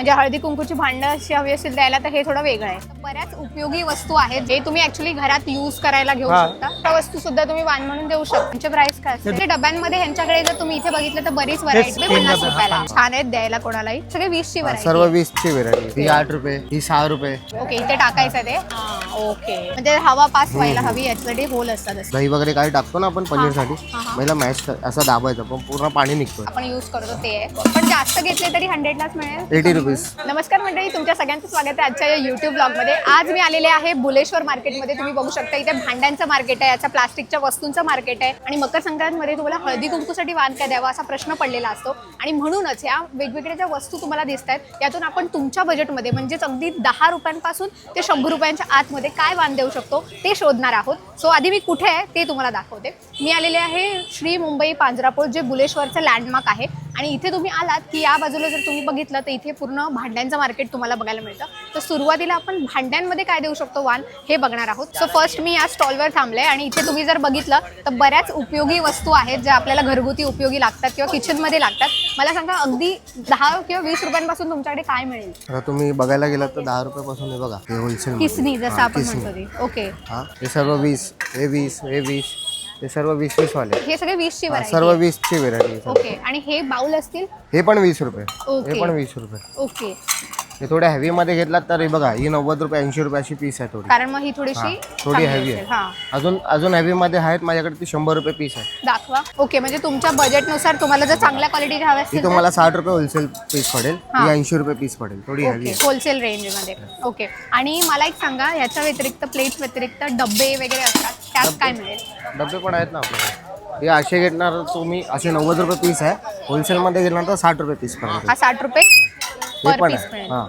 म्हणजे हळदी कुंकूची भांडं अशी हवी असतील द्यायला तर हे थोडं वेगळं आहे. बऱ्याच उपयोगी वस्तू आहेत जे तुम्ही ऍक्च्युली घरात यूज करायला घेऊ शकता. त्या वस्तू सुद्धा तुम्ही वाण म्हणून देऊ शकता. त्यांचे प्राइस काय असते? डब्यांमध्ये ह्यांच्याकडे जर तुम्ही इथे बघितलं तर बरीच व्हरायटी 50 रुपयाला छान आहेत द्यायला कोणालाही. सगळे 20 ची व्हरायटी. सर्व 20 ची व्हरायटी. ही 8 रुपये, ही 6 रुपये. ओके, इथे टाकायचं ते. ओके, म्हणजे हवा पास व्हायला हवी याच्यासाठी होल असतात. दही वगैरे काही टाकतो ना आपण पनीरसाठी, पहिला मॅश असं दाबायचं पण पूर्ण पाणी निघतो. आपण यूज करतो ते आहे. पण जास्त घेतले तरी 100 लाच मिळेल. 80 रुपीज. नमस्कार मंडळी, तुमच्या सगळ्यांचं स्वागत आहे आजच्या या युट्यूब ब्लॉगमध्ये. आज मी आलेले आहे बुलेश्वर मार्केटमध्ये. तुम्ही बघू शकता इथे भांड्यांचं मार्केट आहे, याचा प्लास्टिकच्या वस्तूंचं मार्केट आहे. आणि मकर संक्रांतमध्ये तुम्हाला हळदी कुंकूसाठी वाण काय द्यावा असा प्रश्न पडलेला असतो. आणि म्हणूनच या वेगवेगळ्या ज्या वस्तू तुम्हाला दिसत आहेत यातून आपण तुमच्या बजेटमध्ये म्हणजेच अगदी 10 रुपयांपासून ते 100 रुपयांच्या आतमध्ये काय वाण देऊ शकतो ते शोधणार आहोत. सो आधी मी कुठे आहे ते तुम्हाला दाखवते. मी आलेले आहे श्री मुंबई पांजरापोळ, जे बुलेश्वरचं लँडमार्क आहे. आणि इथे तुम्ही आलात की या बाजूला जर तुम्ही बघितलं तर इथे पूर्ण भांड्यांचं मार्केट तुम्हाला बघायला मिळतं. तर सुरुवातीला आपण भांड्यांमध्ये काय देऊ शकतो वाण हे बघणार आहोत. सो फर्स्ट मी या स्टॉलवर थांबले आणि इथे तुम्ही जर बघितलं तर बऱ्याच उपयोगी वस्तू आहेत ज्या आपल्याला घरगुती उपयोगी लागतात किंवा किचनमध्ये लागतात. मला सांगा अगदी 10 किंवा 20 रुपयांपासून तुमच्याकडे काय मिळेल? आता तुम्ही बघायला गेलात तर 10 रुपयापासून हे बघा, हे होलसेल किसनी जसं आपण म्हणतो ते. ओके, हा, हे सर्व 20, हे 20, हे 20, हे सर्व 20 वाले. हे सगळे 20 ची व्हरायटी. सर्व 20 ची व्हरायटी. ओके, आणि हे बाउल असतील? हे पण 20 रुपये. ओके. हे पण 20 रुपये. ओके, हे थोड्या हेवी मध्ये घेतलात तर हे बघा, ही 90 रुपये 80 रुपये अशी पीस आहे थोडी. कारण मग ही थोडीशी थोडी हेवी आहे. हां, अजून हेवी मध्ये आहेत माझ्याकडे, ती 100 रुपये पीस आहे. दाखवा. ओके, म्हणजे तुमच्या बजेटनुसार तुम्हाला जर चांगल्या क्वालिटीचे हवे ही असतील तुम्हाला 60 रुपये होलसेल पीस पडेल, ही 80 रुपये पीस पडेल. थोडी हेवी आहे. होलसेल रेंजमध्ये. ओके, आणि मला एक सांगा, ह्याच्या व्यतिरिक्त प्लेट व्यतिरिक्त डब्बे वगैरे असतात, त्यात काय मिळेल? डबे पण आहेत ना आपल्याकडे. हे असे घेणार तुम्ही, असे 90 रुपये पीस आहे. होलसेलमध्ये घेणार तर 60 रुपये पीस पर्यंत. हा 60 रुपये हे पर पण पीस आहे. मिळेल. हां,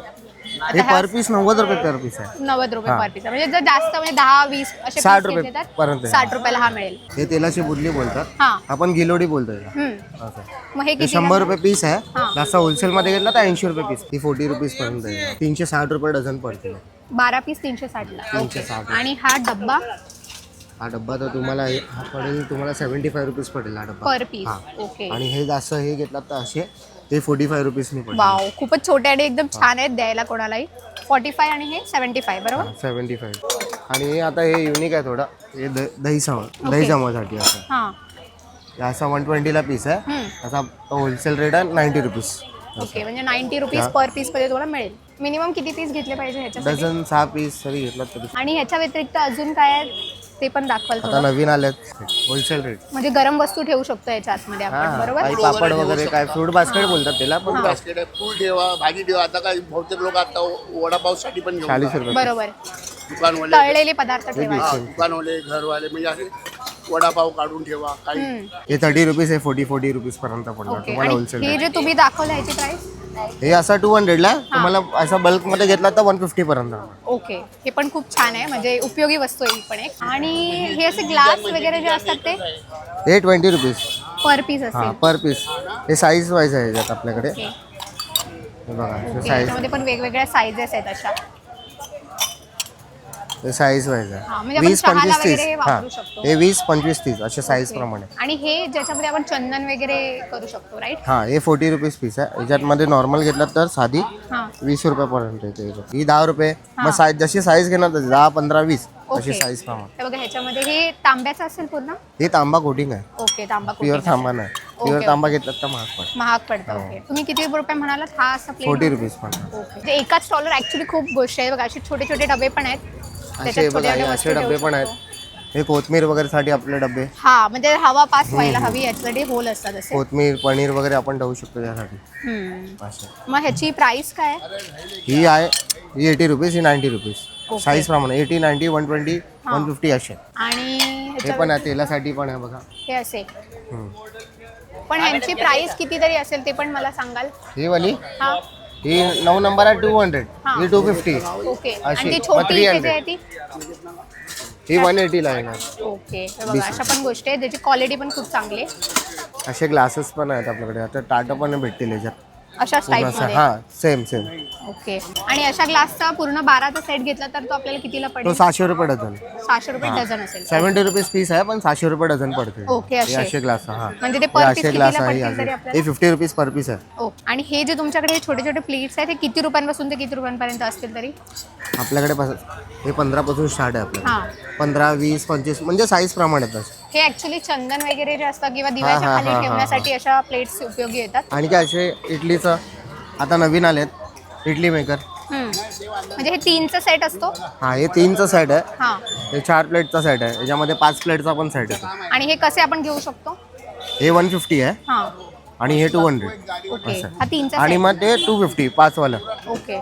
हे पर पीस 90 रुपये पर पीस आहे. 90 रुपये पर पीस. म्हणजे जर जास्त म्हणजे 10-20 असे 60 piece रुपये घेतले तर पर्यंत. 60 रुपयाला हा मिळेल. हे तेलाची बुडली बोलतात, हां, आपण गिलोडी बोलतो याला. असं. मग हे हे किती? 100 रुपये पीस आहे. हां. जास्त होलसेलमध्ये घेतला तर 80 रुपये पीस. ही 40 रुपीज पर्यंत आहे. 360 रुपये डझन पडते. 12 पीस 360 ला. 360. आणि हा डब्बा हा डब्बा तर तुम्हाला हा पडेल, तुम्हाला 75 रुपीज पडेल हा डब्बा पर पीस. ओके, आणि हे जास्त हे घेतलात तर असे ते 45 रुपीजनी पडेल. वाव, खूपच छोटे आणि एकदम छान आहेत द्यायला कोणालाही. 45 आणि हे 75, बरोबर? 75. आणि आता हे युनिक आहे थोडं, हे दही जमासाठी असं. हां, हे असा 120 ला पीस आहे. असा होलसेल रेट आहे 90 रुपीज. ओके, म्हणजे 90 रुपीज पर पीस मध्ये तुम्हाला मिळेल. मिनिमम किती पीस घेतले पाहिजे ह्याच्यासाठी? डझन 6 पीस तरी घेतलात तरी. आणि ह्याच्या व्यतिरिक्त अजून काय आहे ते पण दाखवाल आता थोडं? नवीन आलेत होलसेल रेट. म्हणजे गरम वस्तू ठेवू शकतो याच्या आतमध्ये आपण, बरोबर? काही पापड वगैरे, काय फ्रूट बास्केट बोलतात त्याला, पण बास्केट आहे, फूल ठेवा, भाजी ठेवा. आता काही बहुतेक लोक आता वडापावसाठी पण घेऊन 40 रुपये. बरोबर. दुकानवाले, तळलेले पदार्थ ठेवा. दुकानवाले, घरवाले म्हणजे असे वडापाव काढून ठेवा. काही हे 30 रुपीज आहे. 40 रुपीज पर्यंत पडणार ओके, तुम्हाला आणि होलसेल हे रेट. जे तुम्ही दाखवलं ह्याची प्राइस? हे असा 200 ला, तुम्हाला असा बल्क मध्ये घेतला तर 150 पर्यंत. ओके, हे पण खूप छान आहे, म्हणजे उपयोगी वस्तू आहे ही पण एक. आणि हे असे ग्लास वगैरे जे असतात ते हे 20 रुपीज पर पीस हा, असेल. पर पीस. हे साईज वाईज आहे याच्यात आपल्याकडे. ओके, हे बघा, हे ओके, साईज, याच्यामध्ये पण वेगवेगळ्या साईजेस आहेत अशा. हे साईज वाईज हा, आहे. म्हणजे आपण 20, चहाला 25, वगैरे 30. हे हा, वापरू शकतो. हे 20, 25, 30 असे साईज प्रमाणे. आणि हे ज्याच्यामध्ये आपण चंदन वगैरे करू शकतो, राईट? हा, हे 40 रुपीज पीस आहे. याच्यात मध्ये नॉर्मल घेतला तर साधी हां, 20 रुपयापर्यंत येते. ही 10 रुपये. मग साईज जशी साईज घेणार तशी 10, 15, 20 अशी ओके. साईज प्रमाणे. हे बघा, ह्याच्यामध्ये हे तांब्याचं असेल पूर्ण? हे तांबा कोटिंग आहे. ओके, तांबा प्युअर coating तांबा असेल. नाही. ओके, प्युअर तांबा घेतलात तर महाग पडतो. महाग पडतं. ओके, तुम्ही किती रुपये म्हणालात हा असा प्लेट? 40 रुपीज पण. ओके, म्हणजे एकाच स्टॉलवर ऍक्च्युली खूप गोष्टी आहेत बघा. असे छोटे छोटे डबे पण आहेत. असे त्याच्यात बघा, हे छोटे-छोटे असे वस्तू डबे ठेवू पण आहेत. शकतो. हे कोथमीर वगैरे साठी आपले डबे. हा, म्हणजे हवा पास व्हायला हवी याच्यासाठी होल असतात असे. कोथमीर, पनीर वगैरे आपण ठेवू शकतो यासाठी. हम्म. असे. मग ह्याची प्राइस काय आहे? ही आहे, ही 80 रुपीज, ही 90 रुपीज. ओके. साईज प्रमाणे 80, 90, 120, 150 असे. आणि हे ह्याच्या पण आहे, तेलासाठी पण आहे बघा. हे असे. हम्म. पण ह्यांची प्राइस किती तरी असेल ते पण मला सांगाल? ही वाली, हा, ही 9 नंबर आहे 200, हा. ही 250. ओके. अशी. आणि ती मग छोटी इथे 300. जी आहे ती? ही 180 ला येणार. ओके, हे बघा, अशा पण गोष्टी आहेत ज्याची क्वालिटी पण खूप चांगली आहे. असे ग्लासेस पण आहेत आपल्याकडे. आता टाटा पण भेटतील याच्यात. अशा पूर्ण असं टाईपमध्ये. हा सेम ओके. आणि अशा ग्लासचा पूर्ण 12चा सेट घेतला तर तो आपल्याला कितीला तो पडेल? 600 रुपये डझन. 600 रुपये डझन असेल. 70 रुपीज पीस आहे पण 600 रुपये डझन पडते. ओके, हे असे. असे ग्लास हा म्हणजे ते हे per piece असे ग्लास कितीला आहे पडतील तरी हे आपल्याला? 50 रुपीज पर पीस आहे. ओ, आणि हे जे तुमच्याकडे छोटे छोटे प्लेट्स आहेत हे किती रुपयांपासून ते किती रुपयांपर्यंत असतील तरी? आपल्याकडे हे 15 पासून स्टार्ट आहे आपल्याकडे. हां. 15, 20, 25 म्हणजे साईज प्रमाणे येतात. हे ऍक्च्युली चंदन वगैरे जे असतं किंवा दिव्याच्या हा, खाली हा, हा, ठेवण्यासाठी अशा प्लेट्स उपयोगी येतात. आणि काय असे इडलीचं आता नवीन आलेत इडली मेकर. म्हणजे हे 3चा सेट असतो. हा हे 3चा सेट आहे. हा. हे 4 प्लेटचा सेट आहे. याच्यामध्ये 5 प्लेटचा पण सेट आहे. आणि हे कसे आपण घेऊ शकतो? हे 150 आहे हा. आणि हे 200 ओके. असं. हा 3चा आणि सेट. मग ते 250 5 वाला. ओके.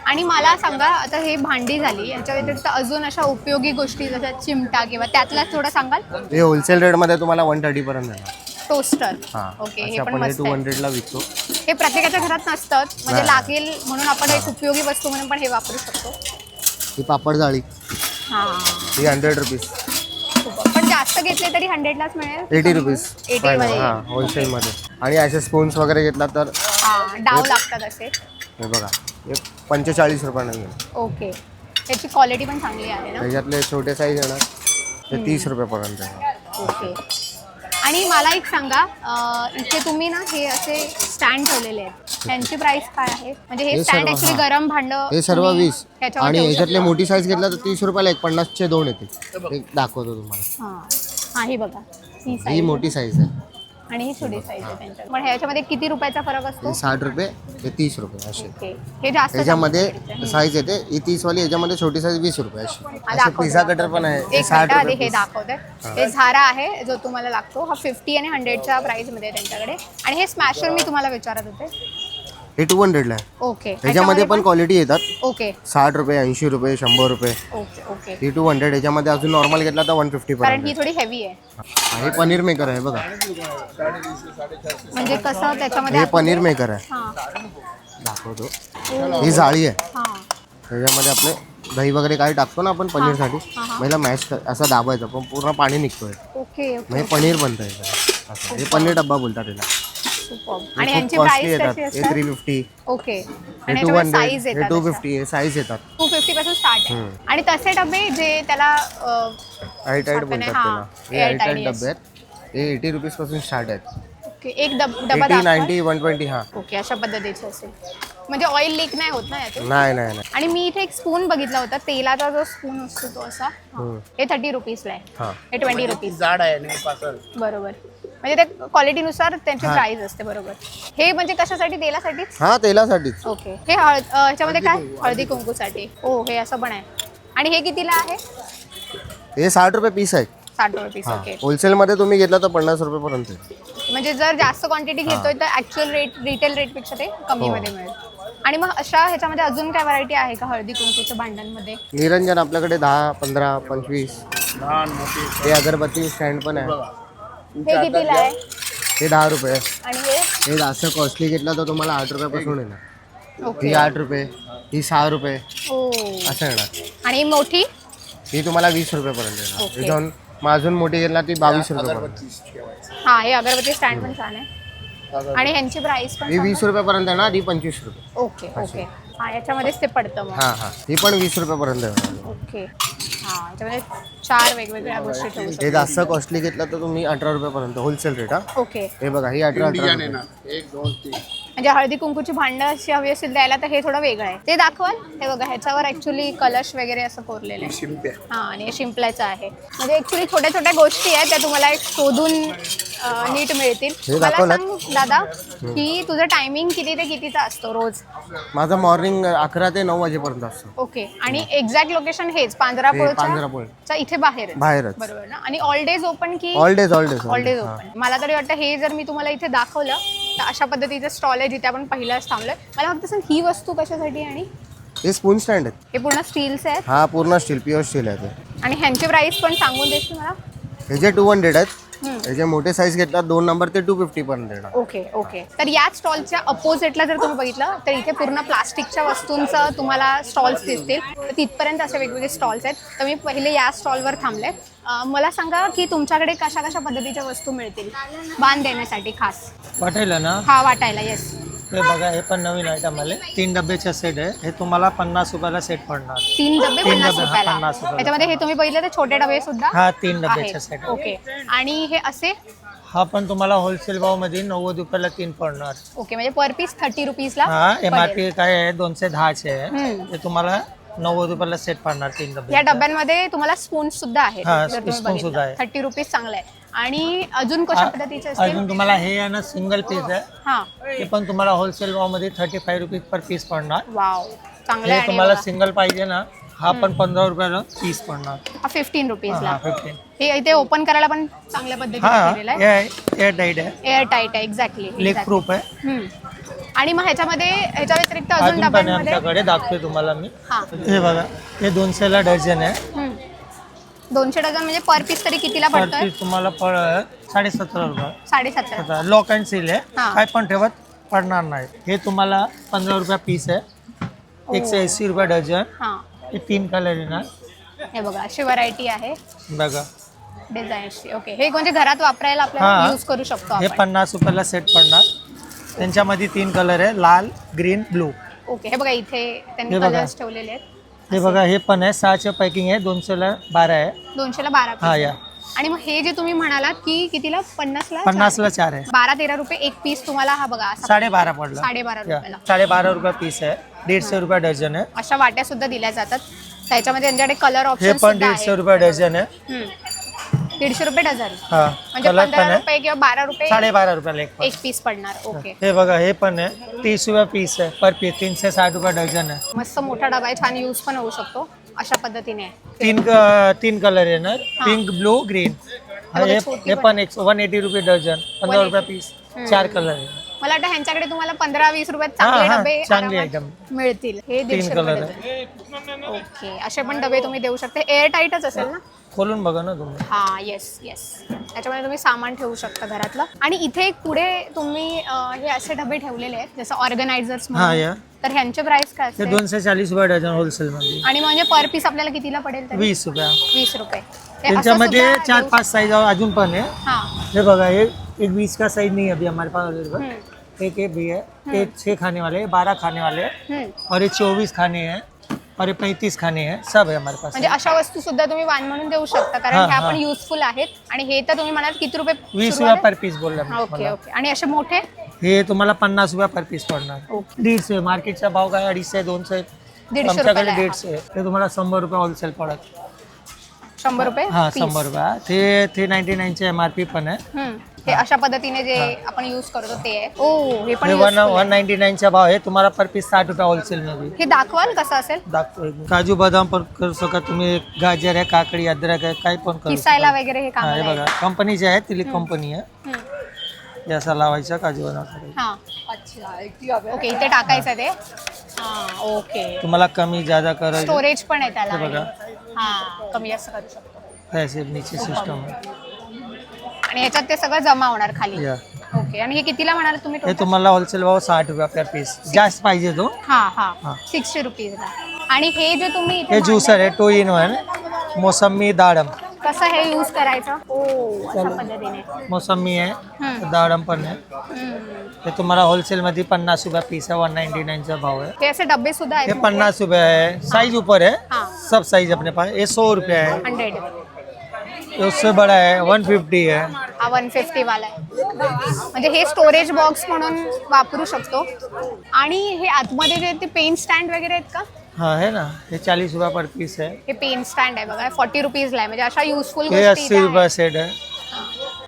आणि मला सांगा आता हे भांडी झाली याच्या व्यतिरिक्त अजून अशा उपयोगी गोष्टी जशा चिमटा किंवा त्यातला थोडं सांगाल? हे होलसेल रेटमध्ये तुम्हाला 130 पर्यंत आहे. टोस्टर. हा ओके. हे असं पण आपण हे मस्त आहे. 200 ला विकतो. हे प्रत्येकाच्या घरात नसतं म्हणजे नाही. लागेल म्हणून आपण एक उपयोगी वस्तू म्हणून पण हे वापरू शकतो. ही पापड जाळी हा. ही 100 रुपीज. पण जास्त घेतले तरी 100लाच मिळेल. 80 रुपीज 80 मध्ये. हा होलसेलमध्ये. आणि असे स्पून्स वगैरे घेतला तर हा, डाव लागतात असे. हे बघा हे 45 रुपयाने मिळेल. ओके. त्याची क्वालिटी पण चांगली आहे ना. त्याच्यातले छोटे साईज येणार ते 30 रुपयापर्यंत आहे. ओके. आणि मला एक सांगा इथे तुम्ही ना हे असे स्टँड ठेवलेले आहेत त्यांची प्राइस काय आहे? म्हणजे हे हे स्टँड सर्व, ऍक्च्युली हा. गरम भांड हे सर्व 20 ह्याच्यावर आणि ठेवू ह्याच्यातले शकतो. मोठी साईज घेतला तर 30 रुपयाला एक 50चे 2 येते. एक दाखवतो तुम्हाला. हा. हा, ही बघा ही ही साईज मोठी साईज आहे. आणि ही छोटी साईज आहे त्यांच्या. पण ह्याच्यामध्ये किती रुपयाचा फरक असतो? हे 60 रुपये हे 30 रुपये असे. ओके. हे जास्त त्याच्यामध्ये चांगलं आहे. साईज येते ही 30 वाली. याच्यामध्ये छोटी साईज 20 रुपये अशी. हा, असे दाखवते, पिझ्झा दाखवते. कटर पण आहे हे एक 60 मिनिट आधी रुपये हे piece. दाखवते. हे झारा आहे जो तुम्हाला लागतो हा 50 आणि 100च्या प्राइस मध्ये आहे त्यांच्याकडे. आणि हे स्मॅशर मी तुम्हाला विचारत होते. हे 200 ला आहे. ओके. ह्याच्यामध्ये पण क्वालिटी येतात. ओके. 60 रुपये 80 रुपये 100 रुपये. ओके. ओके. ही 200. याच्यामध्ये अजून नॉर्मल घेतला तर 150 कारण पर्यंत ही थोडी हेवी आहे. आहे. हे पनीर मेकर आहे बघा. म्हणजे कसं त्याच्यामध्ये हे पनीर मेकर आहे. हा. दाखवतो. ओ. ही जाळी आहे. हा. त्याच्यामध्ये आपले दही वगैरे काही टाकतो ना आपण पनीरसाठी. हा, हा. पहिला मॅश असं दाबायचं पण पूर्ण पाणी निघतोय. ओके. मग हे पनीर बनतं असं. हे पनीर डब्बा बोलतात त्याला. सुपर. हे आणि खूप यांची costly प्राइस येतात. कशी हे असते? 350 ओके. हे आणि याच्यामध्ये 200 साईज हे येतात 250 हे साईज येतात. 250 पासून स्टार्ट आहे. आणि तसे डबे जे त्याला एअर टाईट बोलतात हा, त्याला. हे air air tight, tight yes. डबे आहेत. हे 80 रुपीज पासून स्टार्ट आहेत. ओके. एक डबा 80, दाखवा. 90, 120 हा. ओके. अशा पद्धतीचे असेल म्हणजे ऑइल लीक नाही होत ना यातून. नाही नाही नाही. आणि मी इथे एक स्पून बघितला होता तेलाचा जो स्पून असतो तो असा हे 30 रुपीजला आहे. हा. हे 20 रुपीज. जाड आहे आणि पातळ. बरोबर. म्हणजे ते क्वालिटीनुसार त्यांची हा. प्राइस असते. बरोबर. हे म्हणजे कशासाठी? तेलासाठीच. हा तेलासाठीच. ओके. हे ह्याच्यामध्ये काय? हळदी कुंकूसाठी. ओ, हे असं पण आहे. आणि हे कितीला आहे? हे 60 रुपये पीस आहे. 60 रुपये पीस. हा ओके. होलसेलमध्ये तुम्ही घेतला तर 50 रुपयेपर्यंत आहे. म्हणजे जर जास्त क्वांटिटी घेतोय तर ऍक्च्युअल रिटेल रेटपेक्षा ते कमीमध्ये मिळेल. आणि मग अशा ह्याच्यामध्ये अजून काय व्हरायटी आहे का हळदी कुंकूच्या भांड्यांमध्ये? निरंजन आपल्याकडे 10, 15, 25. लहान मोठी हे अगरबत्ती स्टँड पण आहे. हे कितीला आहे? हे 10 रुपये. आणि हे? हे जास्त कॉस्टली घेतला तर तुम्हाला 8 रुपयापासून येणार. ओके. ही 8 रुपये ही 6 रुपये ओ. असं येणार. आणि मोठी? ही तुम्हाला 20 रुपयापर्यंत येणार. ओके. त्याच्याहून मग अजून मोठी घेतला ती 22 रुपयापर्यंत. अगरबत्तीच ठेवायची. हा, हे अगरबत्ती स्टँड पण छान आहे. आणि ह्यांची प्राइस पण ही 20 रुपयापर्यंत येणार. ही 25 रुपये. ओके. ओके. हा, याच्यामध्येच ते पडतं मग. हा हा ही पण 20 रुपयापर्यंत येणार. ओके. हा, याच्यामध्ये 4 वेगवेगळ्या गोष्टी ठेवू हे शकतो. जास्त कॉस्टली घेतला तर तुम्ही 18 रुपयापर्यंत होलसेल रेट. हा ओके. हे बघा ही 18 डिझाईन रुपये. येणार 1, 2, 3. म्हणजे हळदी कुंकूची भांडं अशी हवी असेल द्यायला तर हे थोडं वेगळं आहे. ते दाखवाल? हे बघा ह्याच्यावर ऍक्च्युली कलश वगैरे असं कोरलेलं आहे. शिंप्या. हा, आणि हे शिंपल्याचं आहे. म्हणजे ऍक्च्युली छोट्या छोट्या गोष्टी आहेत त्या तुम्हाला एक शोधून नीट मिळतील. हे मला दाखवलं? सांग दादा की तुझं टायमिंग किती ते कितीचा असतो रोज? माझा मॉर्निंग 11 ते 9 वाजेपर्यंत असतो. ओके. आणि एक्झॅक्ट लोकेशन हेच पांजरापोळच्या पांजरापोळ इथे बाहेर बाहेरच. बरोबर ना? आणि ऑल डेज ओपन की? All days all days open. मला तरी वाटतं हे जर मी तुम्हाला इथे दाखवलं तर अशा पद्धतीचं स्टॉल आहे जिथे आपण पहिलाच थांबलोय. मला फक्त सांग ही वस्तू कशासाठी? आणि हे स्पून स्टँड आहेत. हे पूर्ण स्टीलचे आहेत. हा पूर्ण स्टील प्युअर स्टील आहे ते. आणि ह्यांची प्राइस पण सांगून देशील मला? हे जे 200 आहेत. ह्याचे मोठे साईज घेतला 2 नंबर ते 250 पर्यंत येणार. ओके. ओके. तर याच स्टॉलच्या अपोजिटला जर तुम्ही बघितलं तर इथे पूर्ण प्लास्टिकच्या वस्तूंचं तुम्हाला स्टॉल्स दिसतील. तर तिथपर्यंत असे वेगवेगळे स्टॉल्स आहेत. तर मी पहिले या स्टॉलवर थांबले. मला सांगा की तुमच्याकडे कशा कशा पद्धतीच्या वस्तू मिळतील बांध देण्यासाठी खास? वाटायला ना हा, वाटायला. येस. हे बघा हे पण नवीन आयटम आले 3 डब्याचा सेट आहे हे तुम्हाला 50 रुपयाला सेट पडणार 3 डबे 50 डबे, हा, रुपयाला 50 रुपयाला. त्याच्यामध्ये हे तुम्ही बघितलं तर छोटे डबे सुद्धा हा 3 डब्याचा आहेत. सेट ओके आणि हे असे हा पण तुम्हाला होलसेल भाव मध्ये 90 रुपयाला 3 पडणार ओके म्हणजे पर पीस 30 रुपीजला हा MRP काय आहे 210 चे आहे हम्म. ते तुम्हाला 90 रुपयाला सेट पडणार 3 डबे या डब्यांमध्ये तुम्हाला स्पून सुद्धा आहेत हा, जर तुम्ही spoon सुद्धा आहे. 30 रुपीज चांगलं आहे आणि अजून कशा पद्धतीचे असतील अजून तुम्हाला हे आहे ना सिंगल पीस आहे हा ते पण तुम्हाला होलसेल भाव मध्ये 35 रुपीज पर पीस पडणार वाव चांगलं आहे हे आणि तुम्हाला बघा, सिंगल पाहिजे ना हा पण 15 रुपयाला पीस पडणार हा 15 रुपीजला हा 15 हे इथे ओपन करायला पण चांगल्या पद्धतीने हा केलेलं आहे एअर टाईट आहे एअर टाईट आहे एक्झॅक्टली लेग प्रूफ आहे आणि मग ह्याच्या व्यतिरिक्त अजून अजून पण आहे डब्यांमध्ये आमच्याकडे दाखवते तुम्हाला मी हा हे बघा हे 200 ला डझन आहे 200 डझन म्हणजे पर पीस तरी कितीला पर पडतोय पीस तुम्हाला 17.5 रुपये 17.5 लॉक अँड सील आहे हा. काय पण ठेवत पडणार नाही हे तुम्हाला 15 रुपया पीस आहे 180 रुपये डझन हा हे 3 कलर येणार हे बघा अशी व्हरायटी आहे बघा डिझाईनची ओके हे म्हणजे घरात वापरायला आपल्याला हा. यूज करू शकतो हे आपण 50 रुपयाला सेट पडणार त्यांच्यामध्ये 3 कलर आहे लाल ग्रीन ब्लू ओके हे बघा इथे त्यांनी हे बघा. कलर्स ठेवलेले आहेत हे बघा हे पण आहे 6चं पॅकिंग आहे 200 ला 12 आहे 200 ला 12 हा piece. या आणि मग हे जे तुम्ही म्हणालात की कितीला 50 ला 50 ला 4 आहे 12-13 रुपये एक पीस तुम्हाला हा बघा असा 12.5 पडला 12.5 या, रुपयाला 12.5 रुपये पीस आहे 150 रुपये डझन आहे अशा वाट्या सुद्धा दिल्या जातात त्याच्यामध्ये त्यांच्याकडे कलर हे ऑप्शन पण सुद्धा 150 आहे रुपये डझन आहे 150 रुपये डझन हा म्हणजे कलर 15 पण आहे रुपये किंवा 12 रुपये 12.5 रुपयाला एक एक पीस पडणार ओके हे बघा हे पण आहे 30 रुपये पीस आहे पर पीस 360 रुपये डझन आहे मस्त मोठा डबा आहे छान यूज पण होऊ शकतो अशा पद्धतीने आहे. 3 कलर येणार पिंक ब्लू ग्रीन बघा, हे छोटी हे पण 180 रुपये डझन 15 रुपये पीस 4 कलर आहे मला वाटतं ह्यांच्याकडे तुम्हाला 15-20 रुपयात हा, चांगले हा, डबे चांगली आरामात एकदम. मिळतील हे 3 150 कलर रुपये आहे डझन. ओके असे पण डबे तुम्ही देऊ शकता एअर टाईटच असेल ना खोलून बघा ना तुम्ही हा येस येस त्याच्यामध्ये तुम्ही सामान ठेवू शकता घरातलं आणि इथे एक पुढे तुम्ही हे असे डबे ठेवलेले आहेत जसं ऑर्गनायझर्स हा या तर ह्यांचे प्राइस काय हे असते 240 रुपये डझन होलसेल मध्ये आणि म्हणजे पर पीस आपल्याला कितीला पडेल तरी 20 रुपये 20 रुपये ते असं त्यांच्यामध्ये सुद्धा 4-5 साइज अजून पण है हा ये बघा ये एक 20 का साइज नहीं है अभी हमारे पास अवेलेबल हम्म, एक ये भी है ये 6 खाने वाले हैं 12 खाने वाले हैं हम्म. और ये 24 खाने हैं और ये 35 खाने हैं सब है हमारे पास म्हणजे अशा वस्तू सुद्धा तुम्ही वाण म्हणून देऊ शकता कारण हा, ह्या हा. पण युजफुल आहेत आणि हे तर तुम्ही म्हणाल किती रुपये 20 सुरुवात रुपये पर पीस बोल रहा आहे? मैं ओके तुम्हाला. ओके आणि असे मोठे हे तुम्हाला 50 रुपये पर पीस पडणार ओके 150 मार्केटचा भाव काय 250 200 150 आमच्याकडे रुपयाला आहे 150 ते तुम्हाला 100 रुपये होलसेल पडत 100 रुपये हा piece. 100 रुपये ते 399 चे MRP पण आहे हम्म. हे अशा पद्धतीने जे आपण युज करतो ते आहे ओ हे पण हे useful आहे. 199 चा भाव आहे तुम्हाला पर पीस 60 रुपये होलसेल मध्ये हे दाखवाल कसं असेल दाखवतो काजू बदाम पण करू शकता तुम्ही गाजर आहे काकडी अद्रक आहे काही पण करू किसायला शकता. वगैरे हे हा, हे काम बघा कंपनीचे आहे तिली कंपनी आहे हे असं लावायचं काजू बदाम करायचं. हा अच्छा ओके इथे टाकायचं ते हा ओके तुम्हाला कमी जादा करायचं स्टोरेज पण आहे त्याला हे बघा. हा कमी जास्त करू शकतो ऐसे नीचे सिस्टम आहे आणि ह्याच्यात ते सगळं जमा होणार खाली या. ओके आणि हे कितीला म्हणाल तुम्ही हे total? तुम्हाला होलसेल भाव 60 रुपये पर पीस जास्त पाहिजे तो हा हा हा. 60 रुपीजला आणि हे जे तुम्ही इथे हे ज्युसर आहे 2 in 1 मोसंबी दाडम मांडलंय, कसं हे यूज करायचं ओ अशा पद्धतीने मोसंबी आहे हम्म. दाडम पण आहे हम्म. ते तुम्हाला होलसेल मध्ये 50 रुपये पीस आहे 199 चा भाव है हे असे डबे सुद्धा ये आहेत 50 रुपये है साइज ऊपर है हाँ. सब साइज अपने पास ये 100 रुपये है 100 ये उससे बड़ा है 150 है हा 150 वाला आहे म्हणजे हे स्टोरेज बॉक्स म्हणून वापरू शकतो आणि हे आतमध्ये जे ते पेन स्टँड वगैरे आहेत का हाँ है ना ये 40 रुपये पर पीस है हे पेन स्टँड आहे बघा 40 रुपीजला आहे म्हणजे अशा युजफुल ये गोष्टी 80 इथे आहेत. रुपये सेट है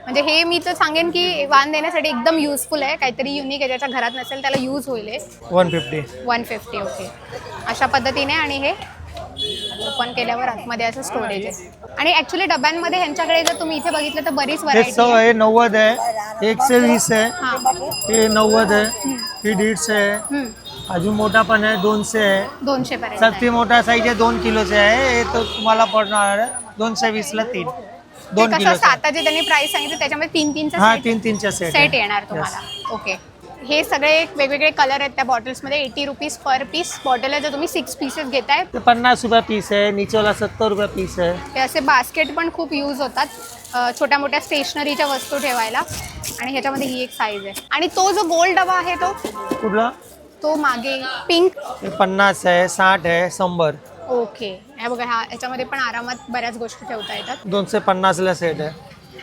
म्हणजे हे मी तर सांगेन की वाण देण्यासाठी एकदम युजफुल आहे काहीतरी युनिक आहे ज्याच्या घरात नसेल त्याला यूज होईल हे. 150 150 ओके अशा पद्धतीने आणि हे ओपन केल्यावर आतमध्ये असं स्टोरेज आहे आणि ऍक्च्युली डब्यांमध्ये ह्यांच्याकडे जर तुम्ही इथे बघितलं तर बरीच ये व्हरायटी 100 है 90 है 120 है हा ये 90 है ये 150 है अजून मोठा पण आहे 200 है 200 पर्यंत सबसे मोठा साइज है 2 किलोचे आहे ये तो तुम्हाला पडणार आहे 220 ला 3 2 कसं किलो असतं आता जे त्यांनी प्राइस सांगितलं त्याच्यामध्ये तीन हा तीनचा 3 चा सेट सेट येणार तुम्हाला ओके हे सगळे वेगवेगळे कलर आहेत त्या बॉटल्समध्ये. 80 रुपीज पर पीस बॉटल आहे. जर तुम्ही 6 पीसेस घेताय ते 50 रुपये पीस है, नीचे वाला 70 रुपये पीस है. ते असे बास्केट पण खूप यूज होतात छोट्या मोठ्या स्टेशनरीच्या वस्तू ठेवायला. आणि ह्याच्यामध्ये ही एक साईज आहे. आणि तो जो गोल डबा आहे कुठला? तो मागे पिंक. 50 है, 60 है, 100. ओके. हे बघा ह्याच्यामध्ये पण आरामात बऱ्याच गोष्टी ठेवता येतात. 250 ला सेट है.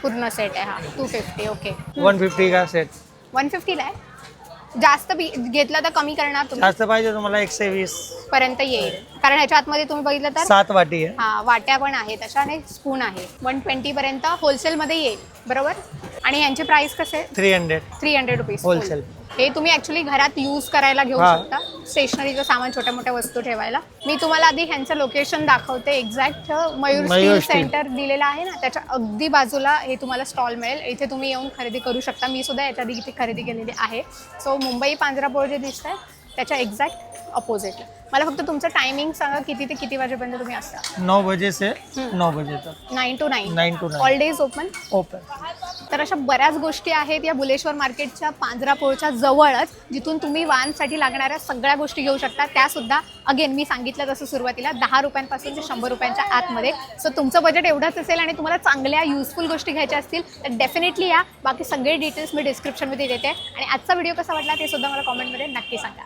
पूर्ण सेट आहे हा. 250. ओके. 150 का सेट. 150ला आहे. जास्त घेतला तर कमी करणार तुम्ही जास्त पाहिजे तुम्हाला 120 पर्यंत येईल. कारण ह्याच्या आतमध्ये तुम्ही बघितलं तर 7 वाटी आहे. हा वाट्या पण आहेत अशा आणि स्पून आहे. 120 पर्यंत होलसेलमध्ये येईल बरोबर. आणि यांचे प्राइस कसे? 300 रुपीज होलसेल. हे तुम्ही ऍक्च्युली घरात यूज करायला घेऊ हा. शकता. स्टेशनरीचं सामान छोट्या मोठ्या वस्तू ठेवायला. मी तुम्हाला आधी ह्यांचं लोकेशन दाखवते. एक्झॅक्ट मयूर स्टील सेंटर दिलेलं आहे ना त्याच्या अगदी बाजूला हे तुम्हाला स्टॉल मिळेल. इथे तुम्ही येऊन खरेदी करू शकता. मी सुद्धा याच्या आधी इथे खरेदी केलेली आहे. सो मुंबई पांजरापोळ जे दिसत आहे त्याच्या एक्झॅक्ट अपोजिट. मला फक्त तुमचं टायमिंग सांगा किती ते किती वाजेपर्यंत तुम्ही असता? 9 बजे से 9 बजे तक. 9 to 9. 9 to 9. All days open. तर अशा बऱ्याच गोष्टी आहेत या बुलेश्वर मार्केटच्या पांजरापोळच्या जवळच, जिथून तुम्ही वानसाठी लागणाऱ्या सगळ्या गोष्टी घेऊ शकता. त्यासुद्धा अगेन मी सांगितलं तसं सुरुवातीला 10 रुपयांपासून ते 100 रुपयांच्या आतमध्ये. सो तुमचं बजेट एवढंच असेल आणि तुम्हाला चांगल्या युजफुल गोष्टी घ्यायच्या असतील तर डेफिनेटली या. बाकी सगळे डिटेल्स मी डिस्क्रिप्शनमध्ये देते. आणि आजचा व्हिडिओ कसा वाटला ते सुद्धा मला कॉमेंटमध्ये नक्की सांगा.